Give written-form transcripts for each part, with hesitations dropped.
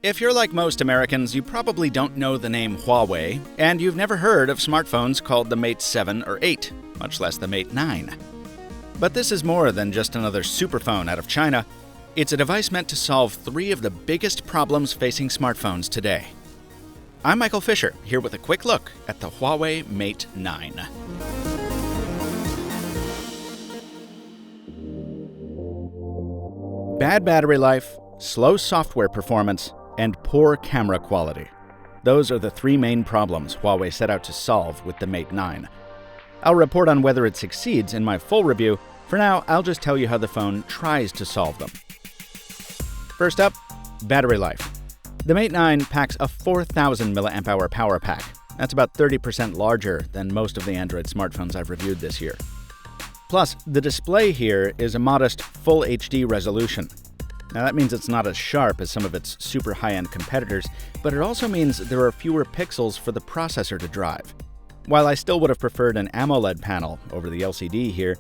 If you're like most Americans, you probably don't know the name Huawei, and you've never heard of smartphones called the Mate 7 or 8, much less the Mate 9. But this is more than just another superphone out of China. It's a device meant to solve three of the biggest problems facing smartphones today. I'm Michael Fisher, here with a quick look at the Huawei Mate 9. Bad battery life, slow software performance, and poor camera quality. Those are the three main problems Huawei set out to solve with the Mate 9. I'll report on whether it succeeds in my full review. For now, I'll just tell you how the phone tries to solve them. First up, battery life. The Mate 9 packs a 4,000 mAh power pack. That's about 30% larger than most of the Android smartphones I've reviewed this year. Plus, the display here is a modest Full HD resolution. Now that means it's not as sharp as some of its super high-end competitors, but it also means there are fewer pixels for the processor to drive. While I still would have preferred an AMOLED panel over the LCD here,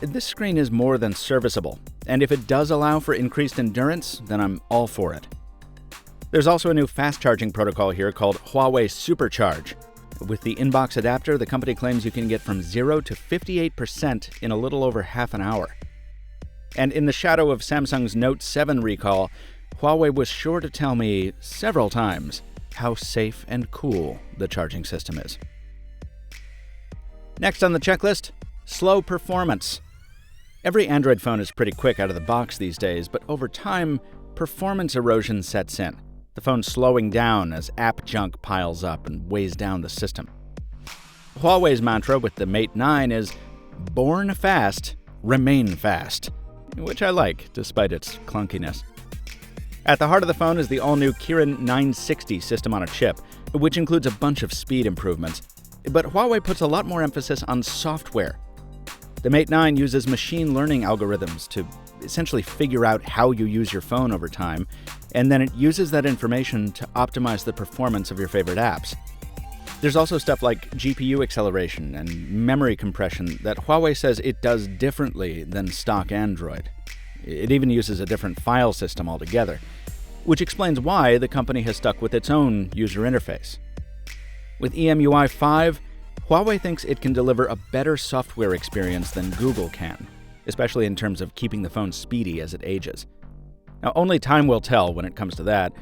this screen is more than serviceable, and if it does allow for increased endurance, then I'm all for it. There's also a new fast charging protocol here called Huawei Supercharge. With the inbox adapter, the company claims you can get from 0 to 58% in a little over half an hour. And in the shadow of Samsung's Note 7 recall, Huawei was sure to tell me several times how safe and cool the charging system is. Next on the checklist, slow performance. Every Android phone is pretty quick out of the box these days, but over time, performance erosion sets in. The phone's slowing down as app junk piles up and weighs down the system. Huawei's mantra with the Mate 9 is, "Born fast, remain fast," which I like, despite its clunkiness. At the heart of the phone is the all-new Kirin 960 system on a chip, which includes a bunch of speed improvements. But Huawei puts a lot more emphasis on software. The Mate 9 uses machine learning algorithms to essentially figure out how you use your phone over time, and then it uses that information to optimize the performance of your favorite apps. There's also stuff like GPU acceleration and memory compression that Huawei says it does differently than stock Android. It even uses a different file system altogether, which explains why the company has stuck with its own user interface. With EMUI 5, Huawei thinks it can deliver a better software experience than Google can, especially in terms of keeping the phone speedy as it ages. Now, only time will tell when it comes to that.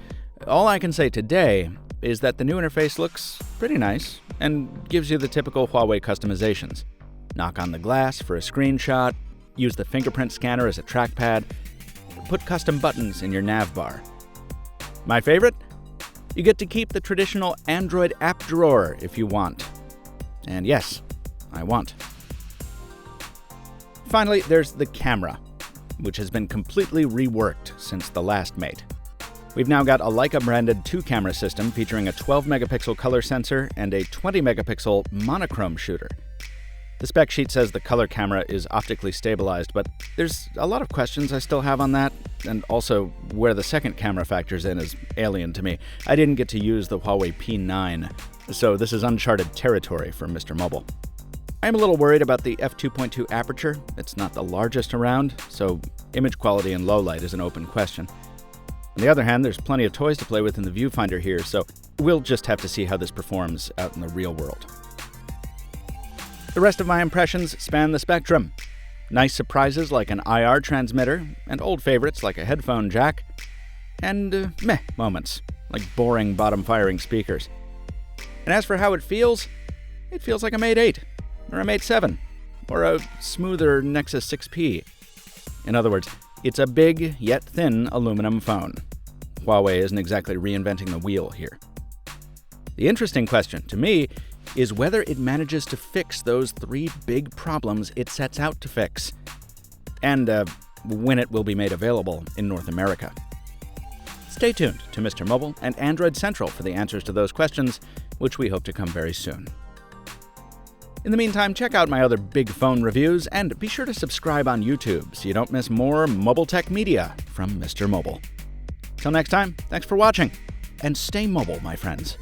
All I can say today is that the new interface looks pretty nice and gives you the typical Huawei customizations. Knock on the glass for a screenshot, use the fingerprint scanner as a trackpad, put custom buttons in your nav bar. My favorite? You get to keep the traditional Android app drawer if you want. And yes, I want. Finally, there's the camera, which has been completely reworked since the last Mate. We've now got a Leica-branded 2-camera system featuring a 12-megapixel color sensor and a 20-megapixel monochrome shooter. The spec sheet says the color camera is optically stabilized, but there's a lot of questions I still have on that, and also where the second camera factors in is alien to me. I didn't get to use the Huawei P9, so this is uncharted territory for MrMobile. I'm a little worried about the f2.2 aperture. It's not the largest around, so image quality in low light is an open question. On the other hand, there's plenty of toys to play with in the viewfinder here, so we'll just have to see how this performs out in the real world. The rest of my impressions span the spectrum. Nice surprises like an IR transmitter, and old favorites like a headphone jack, and meh moments like boring bottom-firing speakers. And as for how it feels like a Mate 8, or a Mate 7, or a smoother Nexus 6P. In other words, it's a big yet thin aluminum phone. Huawei isn't exactly reinventing the wheel here. The interesting question, to me, is whether it manages to fix those three big problems it sets out to fix, and when it will be made available in North America. Stay tuned to MrMobile and Android Central for the answers to those questions, which we hope to come very soon. In the meantime, check out my other big phone reviews, and be sure to subscribe on YouTube so you don't miss more mobile tech media from MrMobile. Till next time, thanks for watching, and stay mobile, my friends.